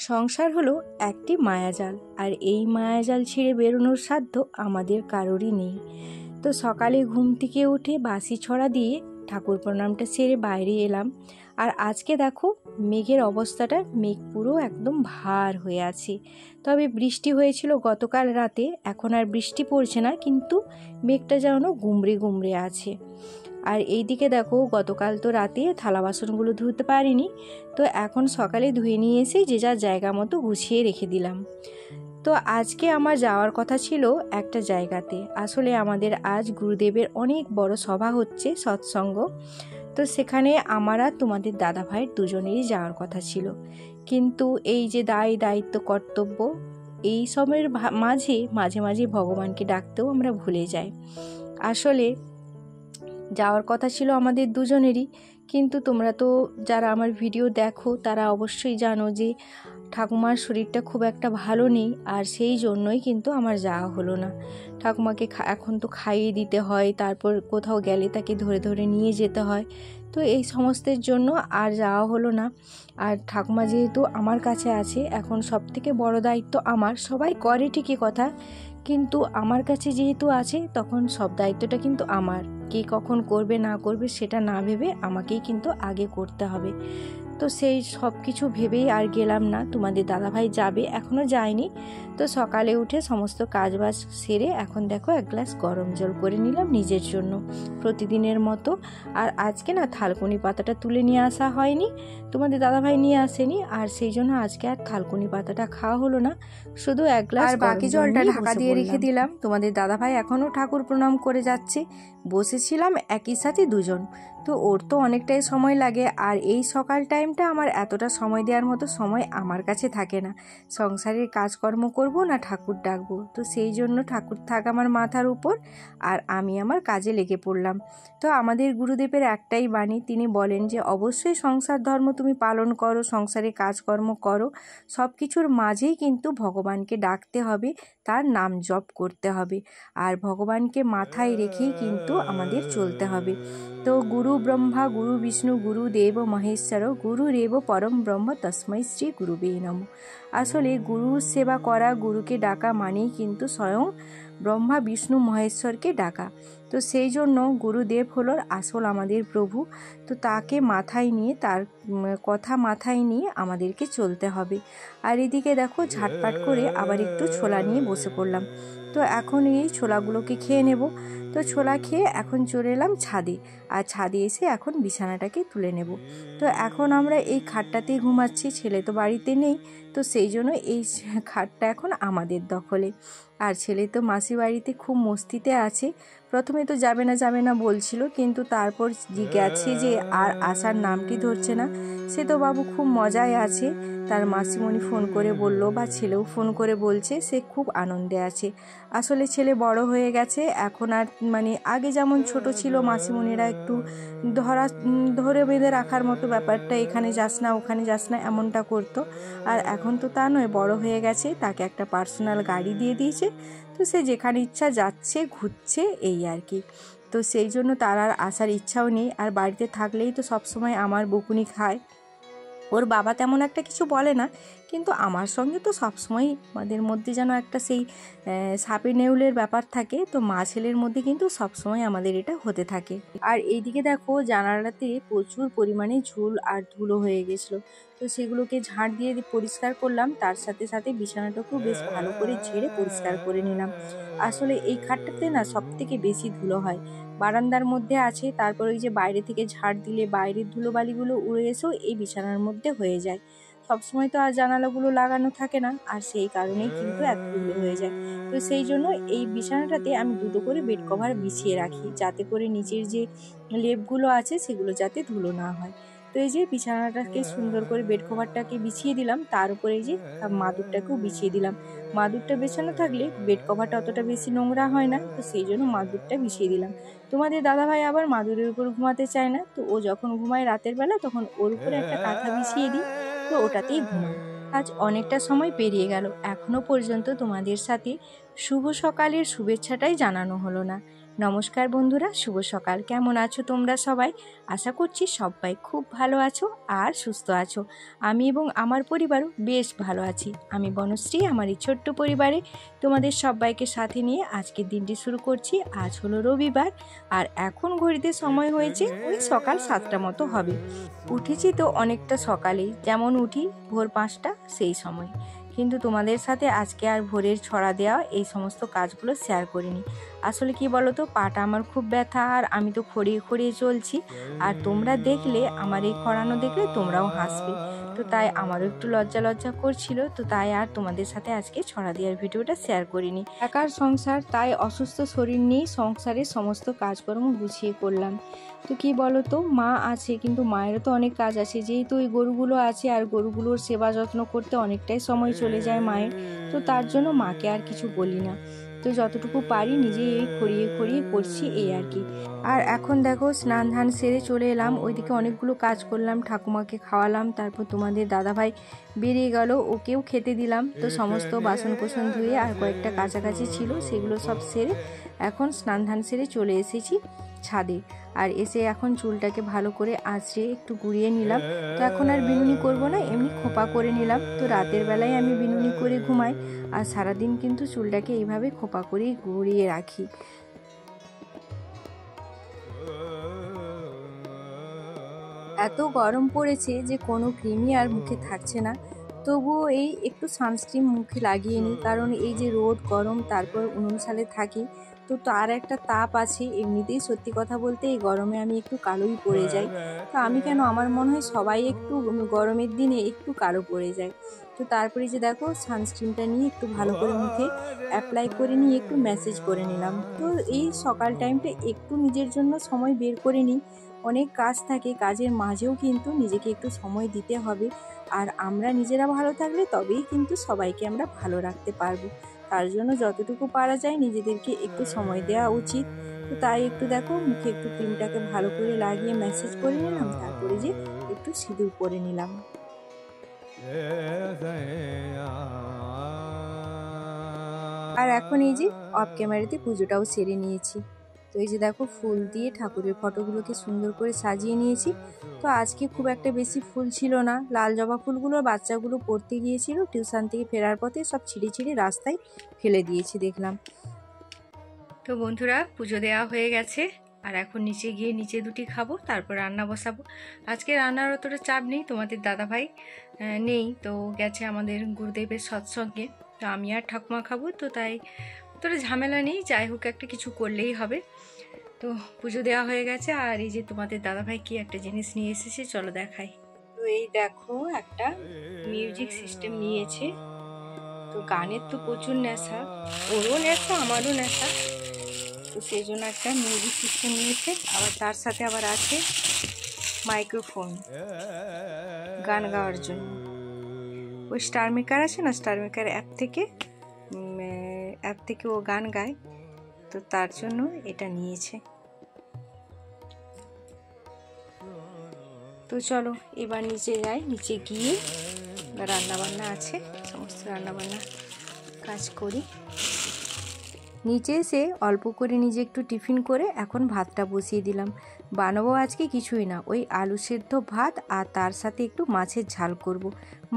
সংসার হলো একটি মায়াজাল, আর এই মায়াজাল ছেড়ে বেরোনোর সাধ্য আমাদের কারোরই নেই। তো সকালে ঘুম থেকে উঠে বাসি ছড়া দিয়ে ঠাকুর প্রণামটা সেরে বাইরে এলাম। আর আজকে দেখো মেঘের অবস্থাটা, মেঘ পুরো একদম ভার হয়ে আছে। তবে বৃষ্টি হয়েছিল গতকাল রাতে, এখন আর বৃষ্টি পড়ছে না, কিন্তু মেঘটা যেন গুমড়ে গুমড়ে আছে। আর এই দিকে দেখো গতকাল তো রাতে থালা বাসনগুলো ধুতে পারিনি, তো এখন সকালে ধুয়ে নিয়ে এসে যে যার জায়গা মতো গুছিয়ে রেখে দিলাম। তো আজকে আমার যাওয়ার কথা ছিল একটা জায়গাতে। আসলে আমাদের আজ গুরুদেবের অনেক বড় সভা হচ্ছে, সৎসঙ্গ। তো সেখানে আমার আর তোমাদের দাদা ভাইয়ের দুজনেরই যাওয়ার কথা ছিল, কিন্তু এই যে দায়িত্ব কর্তব্য, এই সবের মাঝে মাঝে ভগবানকে ডাকতেও আমরা ভুলে যাই। আসলে যাওয়ার কথা ছিল আমাদের দুজনেরই, কিন্তু তোমরা তো যারা আমার ভিডিও দেখো তারা অবশ্যই জানো যে ঠাকুমার শরীরটা খুব একটা ভালো নেই, আর সেই জন্যই কিন্তু আমার যাওয়া হলো না। ঠাকুমাকে এখন তো খাইয়ে দিতে হয়, তারপর কোথাও গেলে তাকে ধরে ধরে নিয়ে যেতে হয়, তো এই সমস্তের জন্য আর যাওয়া হলো না। আর ঠাকুমা যেহেতু আমার কাছে আছে, এখন সবথেকে বড় দায়িত্ব আমার। সবাই করে ঠিকই কথা, কিন্তু আমার কাছে যেহেতু আছে তখন সব দায়িত্বটা কিন্তু আমার। কে কখন করবে না করবে সেটা না ভেবে আমাকেই কিন্তু আগে করতে হবে। তো সেই সব কিছু ভেবেই আর গেলাম না। তোমাদের দাদাভাই যাবে, এখনও যায়নি। তো সকালে উঠে সমস্ত কাজবাজ সেরে এখন দেখো এক গ্লাস গরম জল করে নিলাম নিজের জন্য, প্রতিদিনের মতো। আর আজকে না থালকুনি পাতাটা তুলে নিয়ে আসা হয়নি, তোমাদের দাদাভাই নিয়ে আসেনি, আর সেই জন্য আজকে আর থালকুনি পাতাটা খাওয়া হলো না, শুধু এক গ্লাস। আর বাকি জলটা ঢাকা দিয়ে রেখে দিলাম। তোমাদের দাদাভাই এখনও ঠাকুর প্রণাম করে যাচ্ছে। বসেছিলাম একই সাথে দুজন, তো ওর তো অনেকটাই সময় লাগে, আর এই সকাল টাইমটা আমার এতটা সময় দেওয়ার মতো সময় আমার কাছে থাকে না। সংসারের কাজকর্ম করব না ঠাকুর ডাকবো, তো সেই জন্য ঠাকুর থাক আমার মাথার উপর, আর আমি আমার কাজে লেগে পড়লাম। তো আমাদের গুরুদেবের একটাই বাণী, তিনি বলেন যে অবশ্যই সংসার ধর্ম তুমি পালন করো, সংসারে কাজকর্ম করো, সব কিছুর মাঝেই কিন্তু ভগবানকে ডাকতে হবে, তার নাম জপ করতে হবে, আর ভগবানকে মাথায় রেখেই কিন্তু আমাদের চলতে হবে। তো গুরু ব্রহ্মা গুরু বিষ্ণু গুরু দেব মহেশ্বর গুরুরেব পরম ব্রহ্ম তস্মৈ শ্রী গুরুবে নমঃ। আসলে গুরুর সেবা করা, গুরুকে ডাকা মানেই কিন্তু স্বয়ং ব্রহ্মা বিষ্ণু মহেশ্বরকে ডাকা। তো সেই জন্য গুরুদেব হলো আসল আমাদের প্রভু। তো তাকে মাথায় নিয়ে, তার কথা মাথায় নিয়ে আমাদেরকে চলতে হবে। আর এদিকে দেখো ঝাটপাট করে আবার একটু ছোলা নিয়ে বসে পড়লাম। তো এখন এই ছোলাগুলোকে খেয়ে নেব। তো ছোলা খেয়ে এখন চলে এলাম ছাদে, আর ছাদে এসে এখন বিছানাটাকে তুলে নেব। তো এখন আমরা এই খাটটাতেই ঘুমাচ্ছি, ছেলে তো বাড়িতে নেই, তো সেই জন্য এই খাটটা এখন আমাদের দখলে। আর ছেলে তো মাসি বাড়িতে খুব মস্তিতে আছে। প্রথমে তো যাবে না বলছিল, কিন্তু তারপর গেছে যে আর আসার নামটি ধরছে না। সে তো বাবু খুব মজায় আছে, তার মাসিমণি ফোন করে বলল, বা ছেলেও ফোন করে বলছে সে খুব আনন্দে আছে। আসলে ছেলে বড় হয়ে গেছে, এখন আর আগে যেমন ছোট ছিল মাসিমণিরা একটু ধরে বেঁধে রাখার মতো ব্যাপারটা, এখানে যাস না ওখানে যাস না এমনটা করতো। আর এখন তো তা নয়, বড় হয়ে গেছে, তাকে একটা পার্সোনাল গাড়ি দিয়ে দিয়েছে, তো সে যেখানে ইচ্ছা যাচ্ছে ঘুরছে, এই আর কি। তো সেই জন্য তার আর আসার ইচ্ছাও নেই। আর বাড়িতে থাকলেই তো সবসময় আমার বকুনি খায়। ওর বাবা তেমন একটা কিছু বলে না, কিন্তু আমার সঙ্গে তো সবসময় আমাদের মধ্যে যেন একটা সেই সাপে নেউলের ব্যাপার থাকে। তো মা ছেলের মধ্যে কিন্তু সবসময় আমাদের এটা হতে থাকে। আর এইদিকে দেখো জানালাতে প্রচুর পরিমাণে ঝুল আর ধুলো হয়ে গেছিলো, তো সেগুলোকে ঝাড় দিয়ে পরিষ্কার করলাম, তার সাথে সাথে বিছানাটাকেও বেশ ভালো করে ঝেড়ে পরিষ্কার করে নিলাম। আসলে এই খাটটাতে না সব থেকে বেশি ধুলো হয়, বারান্দার মধ্যে আছে, তারপর ওই যে বাইরে থেকে ঝাড় দিলে বাইরের ধুলোবালিগুলো উড়ে এসেও এই বিছানার মধ্যে হয়ে যায়। সবসময় তো আর জানালাগুলো লাগানো থাকে না, আর সেই কারণেই কিন্তু এত ধুলো হয়ে যায়। তো সেই জন্য এই বিছানাটাতে আমি দুটো করে বেড কভার বিছিয়ে রাখি, যাতে করে নিচের যে লেপগুলো আছে সেগুলো যাতে ধুলো না হয়। তো এই যে বিছানাটাকে সুন্দর করে বেড কভারটাকে বিছিয়ে দিলাম, তার উপরে এই যে মাদুরটাকেও বিছিয়ে দিলাম। মাদুরটা বিছানো থাকলে বেড কভারটা অতটা বেশি নোংরা হয় না, তো সেই জন্য মাদুরটা বিছিয়ে দিলাম। তোমাদের দাদাভাই আবার মাদুরের উপর ঘুমাতে চায় না, তো ও যখন ঘুমায় রাতের বেলা তখন ওর উপরে একটা কাঁথা বিছিয়ে দিই, তো ওটাতেই ঘুমায়। আজ অনেকটা সময় পেরিয়ে গেল, এখনো পর্যন্ত তোমাদের সাথে শুভ সকালের শুভেচ্ছাটাই জানানো হলো না। নমস্কার বন্ধুরা, শুভ সকাল। কেমন আছো তোমরা সবাই? আশা করছি সবাই খুব ভালো আছো আর সুস্থ আছো। আমি এবং আমার পরিবারও বেশ ভালো আছি। আমি বনশ্রী, আমার এই ছোট্ট পরিবারে তোমাদের সবাইকে সাথে নিয়ে আজকের দিনটি শুরু করছি। আজ হলো রবিবার আর এখন ঘড়িতে সময় হয়েছে ওই সকাল 7টা মতো হবে। উঠেছি তো অনেকটা সকালেই, যেমন উঠি ভোর 5টা সেই সময়। কিন্তু তোমাদের সাথে আজকে আর ভোরের ছড়া দেওয়া এই সমস্ত কাজগুলো শেয়ার করিনি। আসলে কি বলো তো, পাটা আমার খুব ব্যথা আর আমি তো খড়িয়ে খড়িয়ে চলছি। আর তোমরা দেখলে, আমার এই খড়ানো দেখলে তোমরাও হাসবে। তো তাই আমারও একটু লজ্জা লজ্জা করছিল, তো তাই আর তোমাদের সাথে আজকে ছড়া দেওয়ার ভিডিওটা শেয়ার করিনি। একার সংসার, তাই অসুস্থ শরীর নিয়েই সংসারের সমস্ত কাজকর্ম গুছিয়ে করলাম। তো কি বলো তো, মা আছে কিন্তু মায়েরও তো অনেক কাজ আছে, যেহেতু ওই গরুগুলো আছে আর গরুগুলোর সেবা যত্ন করতে অনেকটাই সময় চলে যায় মায়ের। তো তার জন্য মাকে আর কিছু বলি না। তো যতটুকু পারি নিজেই এই খড়িয়ে খড়িয়ে করছি, এই আর কি। আর এখন দেখো স্নান ধান সেরে চলে এলাম, ওইদিকে অনেকগুলো কাজ করলাম, ঠাকুমাকে খাওয়ালাম, তারপর তোমাদের দাদাভাই বেরিয়ে গেল, ওকেও খেতে দিলাম। তো সমস্ত বাসন কোসন ধুয়ে আর কয়েকটা কাছাকাছি ছিল সেগুলো সব সেরে এখন স্নান ধান সেরে চলে এসেছি ছাদে। আর এসে এখন চুলটাকে ভালো করে আঁচড়ে একটু গুঁড়িয়ে নিলাম। তো এখন আর বিনুনি করব না, এমনি খোপা করে নিলাম। তো রাতের বেলায় আমি বিনুনি করে ঘুমাই আর সারাদিন কিন্তু চুলটাকে এইভাবে খোপা করেই গুঁড়িয়ে রাখি। এত গরম পড়েছে যে কোনো ক্রিমই আর মুখে থাকছে না। তবুও এই একটু সানস্ক্রিন মুখে লাগিয়ে নিই, কারণ এই যে রোদ গরম, তারপর 19 সালে থাকি, তো তার একটা তাপ আছে। এমনিতেই সত্যি কথা বলতে এই গরমে আমি একটু কালোই পড়ে যাই। তো আমি কেন, আমার মনে হয় সবাই একটু গরমের দিনে একটু কালো পড়ে যায়। তো তারপরে যে দেখো সানস্ক্রিনটা নিয়ে একটু ভালো করে মুখে অ্যাপ্লাই করে নিয়ে একটু ম্যাসেজ করে নিলাম। তো এই সকাল টাইমটা একটু নিজের জন্য সময় বের করে নিই। অনেক কাজ থাকে, কাজের মাঝেও কিন্তু নিজেকে একটু সময় দিতে হবে। আর আমরা নিজেরা ভালো থাকলে তবেই কিন্তু সবাইকে আমরা ভালো রাখতে পারবো। তার জন্য যতটুকু পারা যায় নিজেদেরকে একটু সময় দেওয়া উচিত। তো তাই একটু দেখো মুখে একটু ক্রিমটাকে ভালো করে লাগিয়ে ম্যাসেজ করে নিলাম, তারপরে যে একটু সিঁদুর পরে নিলাম। আর এখন এই যে অফ ক্যামেরাতে পুজোটাও সেরে নিয়েছি। তো এই যে দেখো ফুল দিয়ে ঠাকুরের ফটোগুলোকে সুন্দর করে সাজিয়ে নিয়েছি। তো আজকে খুব একটা বেশি ফুল ছিল না, লাল জবা ফুলগুলো বাচ্চাগুলো পড়তে গিয়েছিল, টিউশন থেকে ফেরার পথে সব ছিঁড়ে ছিঁড়ে রাস্তায় ফেলে দিয়েছি দেখলাম। তো বন্ধুরা, পুজো দেওয়া হয়ে গেছে আর এখন নিচে গিয়ে নিচে দুটি খাবো, তারপর রান্না বসাবো। আজকে রান্নার অতটা চাপ নেই, তোমাদের দাদাভাই নেই, তো গেছে আমাদের গুরুদেবের সৎসঙ্গে। তো আমি আর ঠাকুমা খাবো, তো তাই অতটা ঝামেলা নেই, যাই হোক একটা কিছু করলেই হবে। তো পুজো দেওয়া হয়ে গেছে আর এই যে তোমাদের দাদাভাই কি একটা জিনিস নিয়ে এসেছে, চলো দেখাই। তো এই দেখো একটা মিউজিক সিস্টেম নিয়েছে। তো গানের তো প্রচুর নেশা, ওরও নেশা আমারও নেশা, তো সেই জন্য একটা মিউজিক সিস্টেম নিয়েছে। আবার তার সাথে আবার আছে মাইক্রোফোন গান গাওয়ার জন্য। ওই স্টার মেকার আছে না, স্টার মেকার অ্যাপ থেকে ও গান গায়, তো তার জন্য এটা নিয়েছে। তো চলো এবার নিচে যাই, নিচে গিয়ে রান্নাবান্না আছে, সমস্ত রান্নাবান্না কাজ করি। নিচে এসে অল্প করে নিজে একটু টিফিন করে এখন ভাতটা বসিয়ে দিলাম। বানাবো আজকে কিছুই না, ওই আলু সেদ্ধ ভাত আর তার সাথে একটু মাছের ঝাল করব।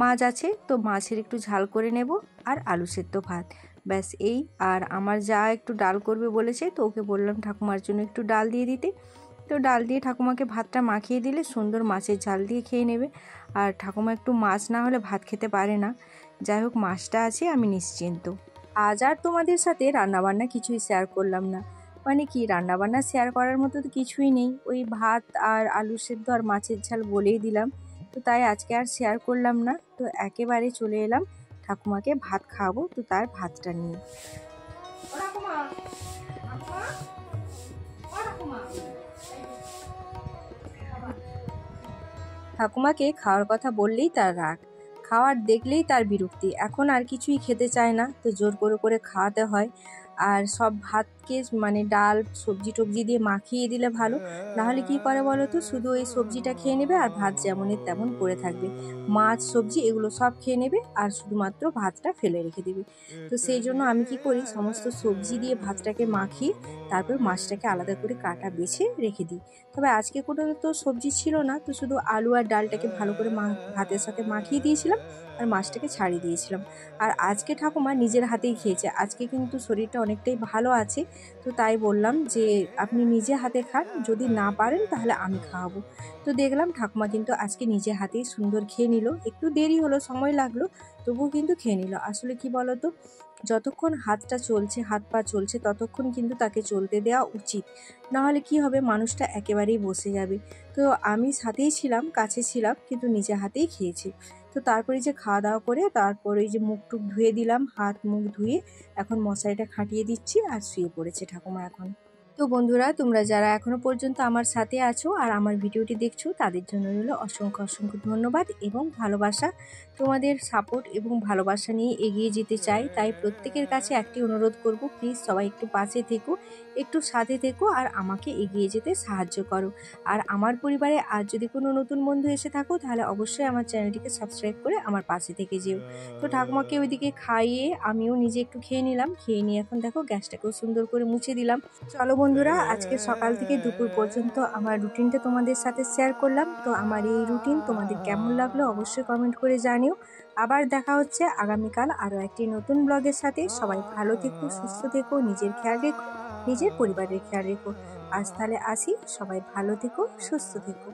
মাছ আছে তো মাছের একটু ঝাল করে নেব আর আলু সেদ্ধ ভাত, ব্যাস এই। আর আমার যা একটু ডাল করবে বলেছে, তো ওকে বললাম ঠাকুমার জন্য একটু ডাল দিয়ে দিতে। তো ডাল দিয়ে ঠাকুমাকে ভাতটা মাখিয়ে দিলে সুন্দর মাছের ঝাল দিয়ে খেয়ে নেবে। আর ঠাকুমা একটু মাছ না হলে ভাত খেতে পারে না। যাই হোক মাছটা আছে, আমি নিশ্চিন্ত। আজ আর তোমাদের সাথে রান্নাবান্না কিছুই শেয়ার করলাম না, মানে কি রান্নাবান্না শেয়ার করার মতো তো কিছুই নেই, ওই ভাত আর আলু সেদ্ধ আর মাছের ঝাল বলেই দিলাম। তো তাই আজকে আর শেয়ার করলাম না। তো একেবারে চলে এলাম ঠাকুমাকে ভাত খাওয়াবো, তো তার ভাতটা নিয়ে। ঠাকুমাকে খাওয়ার কথা বললেই তার রাগ, খাওয়ার দেখলেই তার বিরক্তি, এখন আর কিছুই খেতে চায় না। তো জোর করে করে খাওয়াতে হয়। আর সব ভাত সবজিকে মানে ডাল সবজি টবজি দিয়ে মাখিয়ে দিলে ভালো, নাহলে কি করে বলো তো, শুধু ওই সবজিটা খেয়ে নেবে আর ভাত যেমনের তেমন পড়ে থাকবে। মাছ সবজি এগুলো সব খেয়ে নেবে আর শুধুমাত্র ভাতটা ফেলে রেখে দেবে। তো সেই জন্য আমি কি করি, সমস্ত সবজি দিয়ে ভাতটাকে মাখিয়ে তারপর মাছটাকে আলাদা করে কাটা বেছে রেখে দিই। তবে আজকে কোনো তো সবজি ছিল না, তো শুধু আলু আর ডালটাকে ভালো করে ভাতের সাথে মাখিয়ে দিয়েছিলাম আর মাছটাকে ছাড়িয়ে দিয়েছিলাম। আর আজকে ঠাকুমা নিজের হাতেই খেয়েছে, আজকে কিন্তু শরীরটা অনেকটাই ভালো আছে। তো তাই বললাম যে আপনি নিজে হাতে খান, যদি না পারেন তাহলে আমি খাওয়াবো। তো দেখলাম ঠাকুমা কিন্তু আজকে নিজে হাতেই সুন্দর খেয়ে নিল, একটু দেরি হলো, সময় লাগলো, তবুও কিন্তু খেয়ে নিল। আসলে কি বলতো, যতক্ষণ হাতটা চলছে, হাত পা চলছে, ততক্ষণ কিন্তু তাকে চলতে দেওয়া উচিত, নাহলে কি হবে, মানুষটা একেবারেই বসে যাবে। তো আমি সাথেই ছিলাম, কাছে ছিলাম, কিন্তু নিজে হাতেই খেয়েছি। তো তারপরে যে খাওয়া দাওয়া করে তারপরে যে মুখ টুক ধুয়ে দিলাম, হাত মুখ ধুয়ে এখন মশারিটা খাটিয়ে দিচ্ছি আর শুয়ে পড়েছে ঠাকুমা এখন। তো বন্ধুরা, তোমরা যারা এখনো পর্যন্ত আমার সাথে আছো আর আমার ভিডিওটি দেখছো, তাদের জন্য রইল অসংখ্য অসংখ্য ধন্যবাদ এবং ভালোবাসা। তোমাদের সাপোর্ট এবং ভালোবাসা নিয়ে এগিয়ে যেতে চাই, তাই প্রত্যেকের কাছে একটি অনুরোধ করব, প্লিজ সবাই একটু পাশে থেকো, একটু সাথে থেকো আর আমাকে এগিয়ে যেতে সাহায্য করো। আর আমার পরিবারে আজ যদি কোনো নতুন বন্ধু এসে থাকো, তাহলে অবশ্যই আমার চ্যানেলটিকে সাবস্ক্রাইব করে আমার পাশে থেকে যেও। তো ঠাকুমাকে ওইদিকে খাইয়ে আমিও নিজে একটু খেয়ে নিলাম, খেয়ে নিয়ে এখন দেখো গ্যাসটাকেও সুন্দর করে মুছে দিলাম। চলো বন্ধুরা, আজকে সকাল থেকে দুপুর পর্যন্ত আমার রুটিনটা তোমাদের সাথে শেয়ার করলাম। তো আমার এই রুটিন তোমাদের কেমন লাগলো অবশ্যই কমেন্ট করে জানিও। আবার দেখা হচ্ছে আগামীকাল আরও একটি নতুন ব্লগের সাথে। সবাই ভালো থেকো, সুস্থ থেকো, নিজের খেয়াল রেখো, নিজের পরিবারের খেয়াল রেখো। আজ তাহলে আসি, সবাই ভালো থেকো, সুস্থ থেকো।